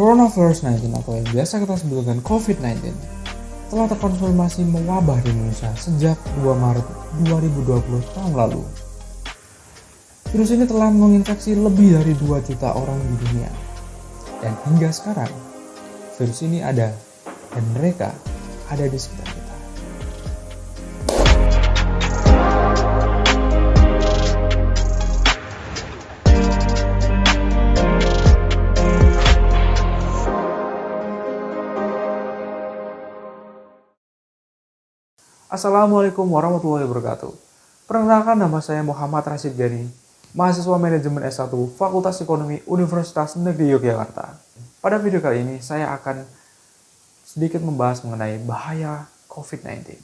Coronavirus 19 atau yang biasa kita sebut dengan COVID-19 telah terkonfirmasi mewabah di Indonesia sejak 2 Maret 2020 tahun lalu. Virus ini telah menginfeksi lebih dari 2 juta orang di dunia. Dan hingga sekarang, virus ini ada dan mereka ada di sekitar kita. Assalamualaikum warahmatullahi wabarakatuh. Perkenalkan, nama saya Muhammad Rashid Gani, mahasiswa manajemen S1 Fakultas Ekonomi Universitas Negeri Yogyakarta. Pada video kali ini saya akan sedikit membahas mengenai bahaya COVID-19.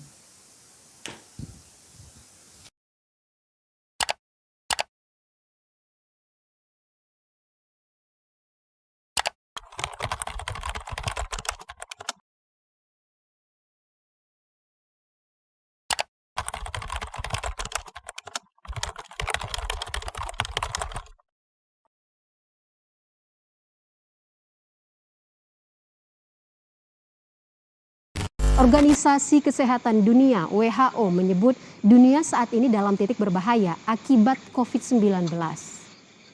Organisasi Kesehatan Dunia (WHO) menyebut dunia saat ini dalam titik berbahaya akibat COVID-19.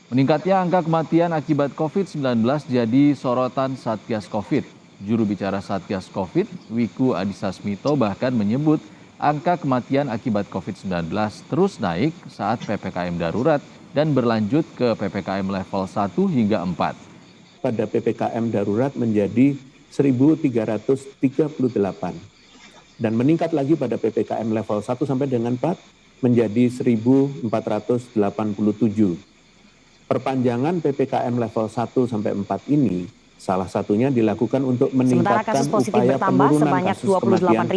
Meningkatnya angka kematian akibat COVID-19 jadi sorotan Satgas Covid. Juru bicara Satgas Covid, Wiku Adhisa Smito, bahkan menyebut angka kematian akibat COVID-19 terus naik saat PPKM darurat dan berlanjut ke PPKM level 1 hingga 4. Pada PPKM darurat menjadi 1.338 dan meningkat lagi pada PPKM level 1 sampai dengan 4 menjadi 1.487. Perpanjangan PPKM level 1 sampai 4 ini salah satunya dilakukan untuk meningkatkan kasus positif upaya bertambah penurunan sebanyak kasus kematian.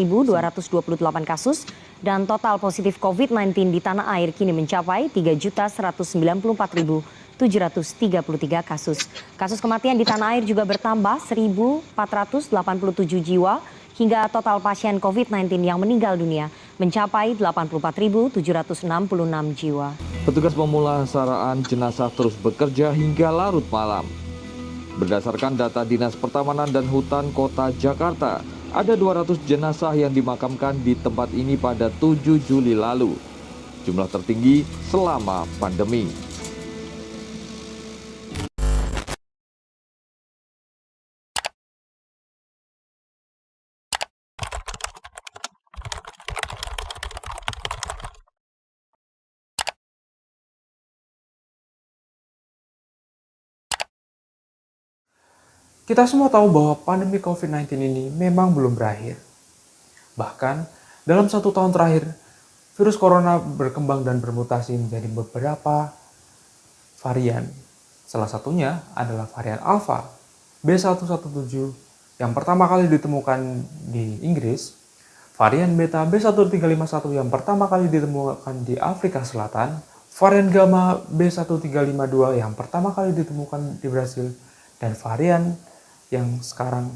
28.228 kasus dan total positif COVID-19 di tanah air kini mencapai 3.194.733 kasus. Kasus kematian di tanah air juga bertambah 1.487 jiwa hingga total pasien COVID-19 yang meninggal dunia mencapai 84.766 jiwa. Petugas pemulasaraan jenazah terus bekerja hingga larut malam. Berdasarkan data Dinas Pertamanan dan Hutan Kota Jakarta, ada 200 jenazah yang dimakamkan di tempat ini pada 7 Juli lalu. Jumlah tertinggi selama pandemi. Kita semua tahu bahwa pandemi COVID-19 ini memang belum berakhir. Bahkan, dalam 1 tahun terakhir, virus corona berkembang dan bermutasi menjadi beberapa varian. Salah satunya adalah varian Alpha, B117, yang pertama kali ditemukan di Inggris, varian Beta B1351 yang pertama kali ditemukan di Afrika Selatan, varian Gamma B1352 yang pertama kali ditemukan di Brasil, dan varian yang sekarang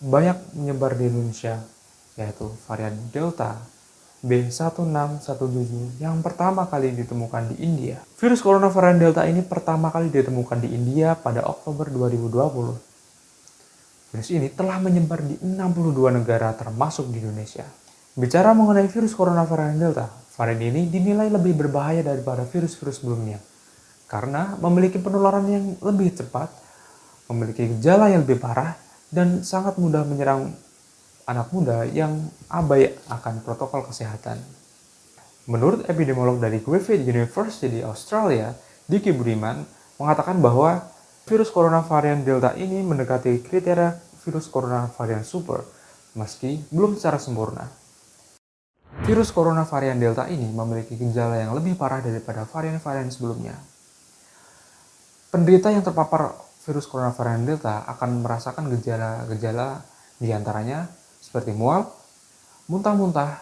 banyak menyebar di Indonesia, yaitu varian Delta B1617 yang pertama kali ditemukan di India. Virus corona varian Delta ini pertama kali ditemukan di India pada Oktober 2020. Virus ini telah menyebar di 62 negara termasuk di Indonesia. Bicara mengenai virus corona varian Delta, varian ini dinilai lebih berbahaya daripada virus-virus sebelumnya karena memiliki penularan yang lebih cepat, memiliki gejala yang lebih parah, dan sangat mudah menyerang anak muda yang abai akan protokol kesehatan. Menurut epidemiolog dari Griffith University di Australia, Diki Budiman, mengatakan bahwa virus corona varian Delta ini mendekati kriteria virus corona varian super, meski belum secara sempurna. Virus corona varian Delta ini memiliki gejala yang lebih parah daripada varian-varian sebelumnya. Penderita yang terpapar virus corona varian Delta akan merasakan gejala-gejala diantaranya seperti mual, muntah-muntah,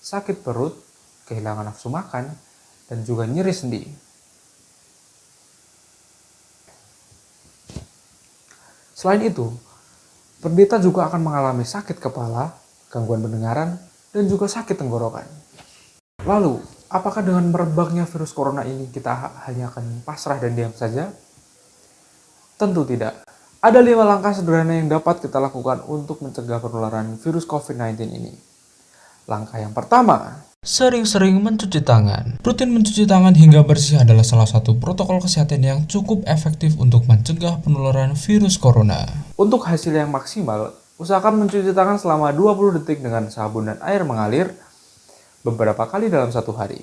sakit perut, kehilangan nafsu makan, dan juga nyeri sendi. Selain itu, penderita juga akan mengalami sakit kepala, gangguan pendengaran, dan juga sakit tenggorokan. Lalu, apakah dengan merebaknya virus corona ini kita hanya akan pasrah dan diam saja? Tentu tidak. Ada 5 langkah sederhana yang dapat kita lakukan untuk mencegah penularan virus COVID-19 ini. Langkah yang pertama, sering-sering mencuci tangan. Rutin mencuci tangan hingga bersih adalah salah satu protokol kesehatan yang cukup efektif untuk mencegah penularan virus corona. Untuk hasil yang maksimal, usahakan mencuci tangan selama 20 detik dengan sabun dan air mengalir beberapa kali dalam satu hari.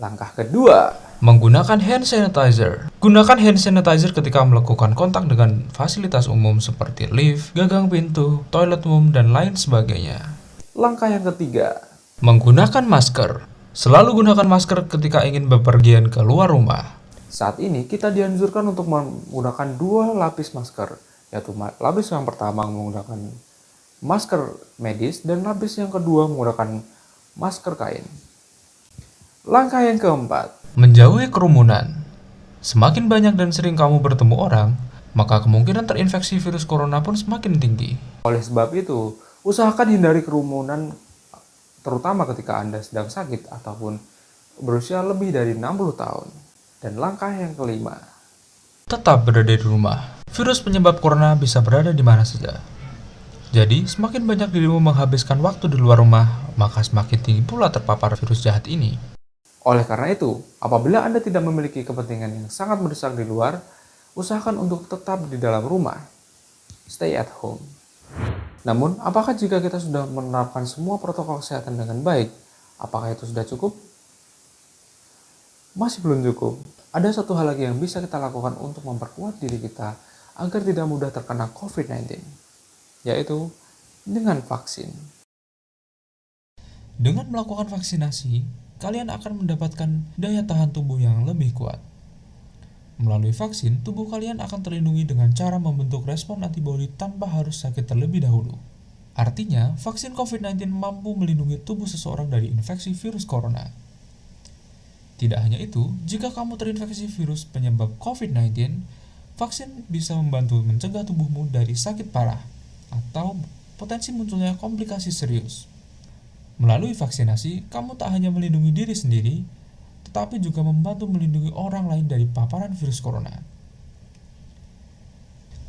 Langkah kedua, menggunakan hand sanitizer. Gunakan hand sanitizer ketika melakukan kontak dengan fasilitas umum seperti lift, gagang pintu, toilet umum, dan lain sebagainya. Langkah yang ketiga, menggunakan masker. Selalu gunakan masker ketika ingin bepergian keluar rumah. Saat ini kita dianjurkan untuk menggunakan 2 lapis masker, yaitu lapis yang pertama menggunakan masker medis dan lapis yang kedua menggunakan masker kain. Langkah yang keempat, menjauhi kerumunan. Semakin banyak dan sering kamu bertemu orang, maka kemungkinan terinfeksi virus corona pun semakin tinggi. Oleh sebab itu, usahakan hindari kerumunan terutama ketika Anda sedang sakit ataupun berusia lebih dari 60 tahun. Dan langkah yang kelima, tetap berada di rumah. Virus penyebab corona bisa berada di mana saja. Jadi, semakin banyak dirimu menghabiskan waktu di luar rumah, maka semakin tinggi pula terpapar virus jahat ini. Oleh karena itu, apabila Anda tidak memiliki kepentingan yang sangat mendesak di luar, usahakan untuk tetap di dalam rumah. Stay at home. Namun, apakah jika kita sudah menerapkan semua protokol kesehatan dengan baik, apakah itu sudah cukup? Masih belum cukup. Ada satu hal lagi yang bisa kita lakukan untuk memperkuat diri kita agar tidak mudah terkena COVID-19, yaitu dengan vaksin. Dengan melakukan vaksinasi, kalian akan mendapatkan daya tahan tubuh yang lebih kuat. Melalui vaksin, tubuh kalian akan terlindungi dengan cara membentuk respon antibodi tanpa harus sakit terlebih dahulu. Artinya, vaksin COVID-19 mampu melindungi tubuh seseorang dari infeksi virus corona. Tidak hanya itu, jika kamu terinfeksi virus penyebab COVID-19, vaksin bisa membantu mencegah tubuhmu dari sakit parah atau potensi munculnya komplikasi serius. Melalui vaksinasi, kamu tak hanya melindungi diri sendiri, tetapi juga membantu melindungi orang lain dari paparan virus corona.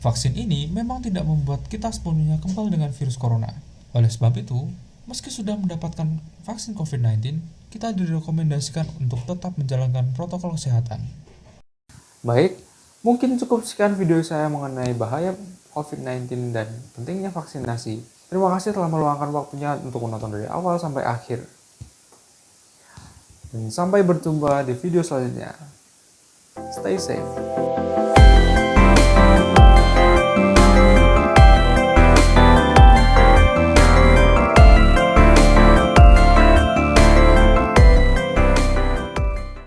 Vaksin ini memang tidak membuat kita sepenuhnya kebal dengan virus corona. Oleh sebab itu, meski sudah mendapatkan vaksin COVID-19, kita direkomendasikan untuk tetap menjalankan protokol kesehatan. Baik, mungkin cukup sekian video saya mengenai bahaya COVID-19 dan pentingnya vaksinasi. Terima kasih telah meluangkan waktunya untuk menonton dari awal sampai akhir. Dan sampai berjumpa di video selanjutnya. Stay safe.